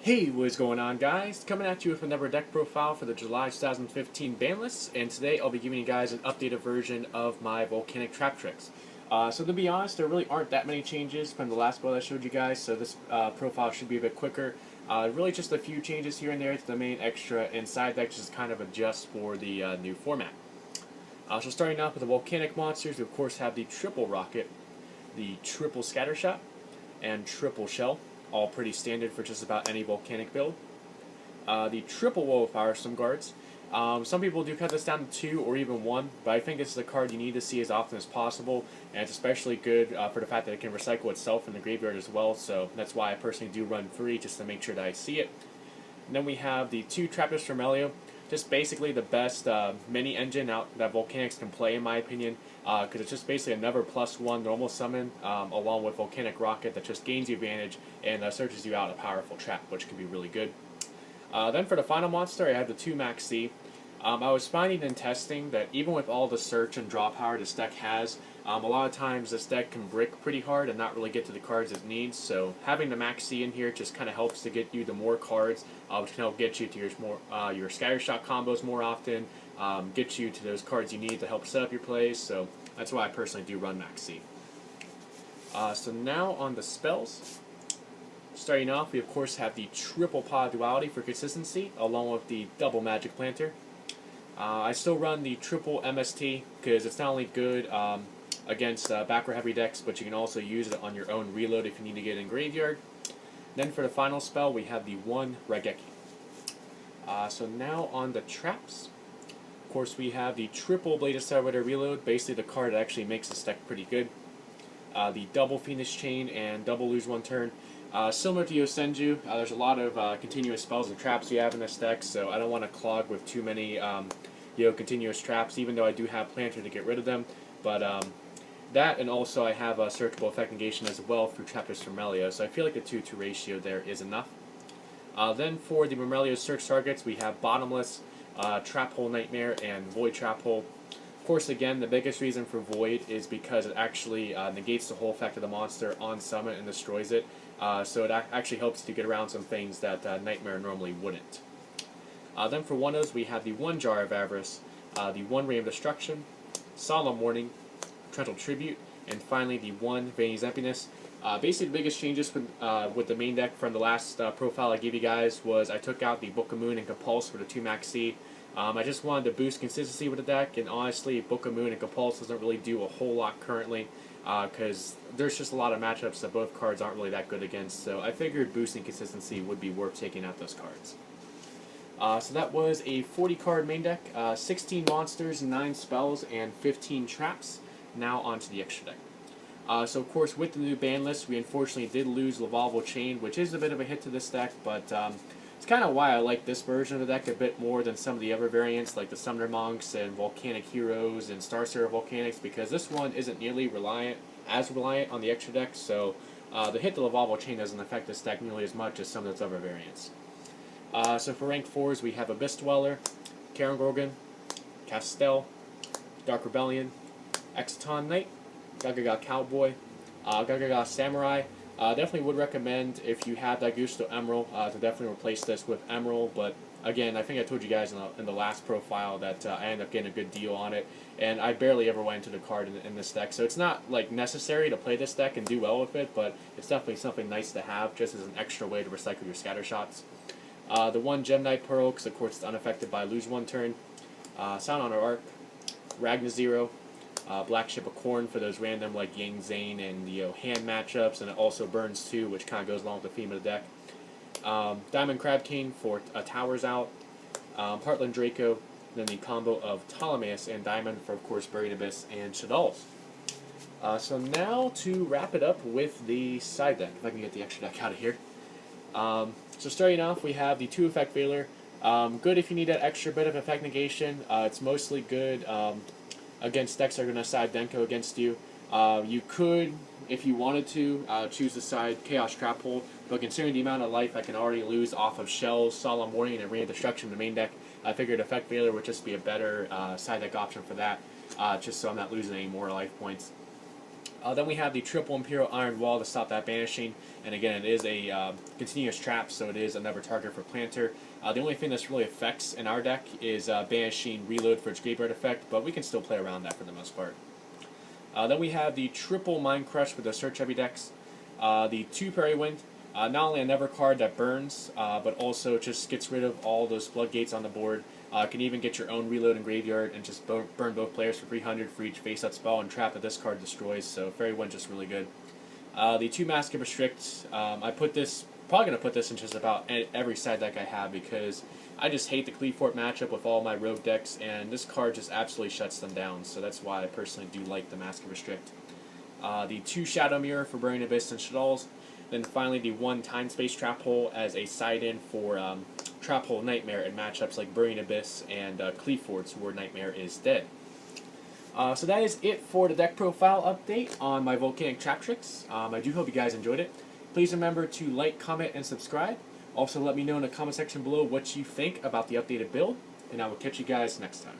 Hey, what's going on, guys? Coming at you with another deck profile for the July 2015 Banlist, and today I'll be giving you guys an updated version of my Volcanic trap tricks. So to be honest, there really aren't that many changes from the last build I showed you guys, so this profile should be a bit quicker. Really just a few changes here and there to the main extra and side deck, just kind of adjust for the new format. So starting off with the Volcanic monsters, we of course have the triple rocket, the triple scattershot, and triple shell, all pretty standard for just about any Volcanic build. The triple wall of fire some guards. Some people do cut this down to 2 or even 1, but I think this is a card you need to see as often as possible, and it's especially good for the fact that it can recycle itself in the graveyard as well, so that's why I personally do run 3, just to make sure that I see it. And then we have the 2 Trappist Vermelio, just basically the best mini engine out that Volcanics can play, in my opinion, because it's just basically another +1 normal summon along with Volcanic Rocket that just gains you advantage and searches you out a powerful trap, which can be really good. Then for the final monster, I have the 2 Max C. I was finding in testing that even with all the search and draw power this deck has, a lot of times this deck can brick pretty hard and not really get to the cards it needs, so having the Max C in here just kind of helps to get you the more cards, which can help get you to your Scattershot combos more often, get you to those cards you need to help set up your plays, so that's why I personally do run Max C. So now on the spells. Starting off, we of course have the triple pod duality for consistency, along with the double magic planter. I still run the triple MST because it's not only good against backward heavy decks, but you can also use it on your own reload if you need to get in graveyard. Then for the final spell, we have the 1 Raigeki. So now on the traps. Of course, we have the triple Blade Accelerator reload, basically the card that actually makes this deck pretty good. The double Phoenix Chain and double lose 1 turn. Similar to Yosenju, there's a lot of continuous spells and traps you have in this deck, so I don't want to clog with too many continuous traps, even though I do have Planter to get rid of them. But that, and also I have a searchable effect negation as well through Trappist Vermelio, so I feel like the 2-2 ratio there is enough. Then for the Vermelio search targets, we have Bottomless, Trap Hole Nightmare, and Void Trap Hole. Of course, again, the biggest reason for Void is because it actually negates the whole effect of the monster on summon and destroys it. So it actually helps to get around some things that Nightmare normally wouldn't. Then for one-os, we have the 1 Jar of Avarice, the 1 Ray of Destruction, Solemn Warning, Torrential Tribute, and finally the 1 Vayne's Emptiness. Basically, the biggest changes with the main deck from the last profile I gave you guys was I took out the Book of Moon and Compulse for the 2 Max C. I just wanted to boost consistency with the deck, and honestly, Book of Moon and Compulse doesn't really do a whole lot currently, because there's just a lot of matchups that both cards aren't really that good against, so I figured boosting consistency would be worth taking out those cards. So that was a 40-card main deck, 16 monsters, 9 spells, and 15 traps. Now onto the extra deck. So of course, with the new ban list, we unfortunately did lose Lavalval Chain, which is a bit of a hit to this deck, but it's kind of why I like this version of the deck a bit more than some of the other variants, like the Summoner Monks and Volcanic Heroes and Star Sailor Volcanics, because this one isn't nearly as reliant on the extra deck, so the hit to Lavalval Chain doesn't affect this deck nearly as much as some of its other variants. So for rank 4s, we have Abyss Dweller, Karen Gorgon, Castel, Dark Rebellion, Exciton Knight, Gagaga Cowboy, Gagaga Samurai. Definitely would recommend, if you have that Gusto Emerald, to definitely replace this with Emerald, but again, I think I told you guys in the last profile that I ended up getting a good deal on it, and I barely ever went into the card in this deck, so it's not like necessary to play this deck and do well with it, but it's definitely something nice to have, just as an extra way to recycle your scatter shots. The 1 Gemini Pearl, because of course it's unaffected by lose 1 turn, Sound Honor Arc, Ragna Zero, Black Ship of Corn for those random like Yang Zane and hand matchups, and it also burns 2, which kind of goes along with the theme of the deck. Diamond Crab King for Towers Out, Heartland Draco, then the combo of Ptolemaeus and Diamond for, of course, Buried Abyss and Shadal's. So now to wrap it up with the side deck, if I can get the extra deck out of here. So starting off, we have the 2 Effect Veiler. Good if you need that extra bit of effect negation. It's mostly good against decks that are going to side Denko against you. You could, if you wanted to, choose the side Chaos Trap Hole, but considering the amount of life I can already lose off of Shells, Solemn Warning, and Ray of Destruction in the main deck, I figured Effect Veiler would just be a better side deck option for that, just so I'm not losing any more life points. Then we have the triple Imperial Iron Wall to stop that banishing, and again, it is a continuous trap, so it is another target for Planter. The only thing this really affects in our deck is banishing Reload for its graveyard effect, but we can still play around that for the most part. Then we have the triple Mind Crush with the Search Heavy decks. The 2 Prairie Wind, not only another card that burns, but also just gets rid of all those floodgates on the board. Can even get your own Reload and Graveyard and just burn both players for 300 for each face-up spell and trap that this card destroys, so Fairy Wind just really good. The 2 Mask of Restrict, probably going to put this in just about every side deck I have because I just hate the Cleefort matchup with all my rogue decks, and this card just absolutely shuts them down, so that's why I personally do like the Mask of Restrict. The 2 Shadow Mirror for Burning Abyss and Shaddolls. Then finally the 1 Time Space Trap Hole as a side-in for Trap Hole Nightmare in matchups like Burning Abyss and Cleeforts, where Nightmare is dead. So that is it for the deck profile update on my Volcanic Trap Tricks. I do hope you guys enjoyed it. Please remember to like, comment, and subscribe. Also let me know in the comment section below what you think about the updated build, and I will catch you guys next time.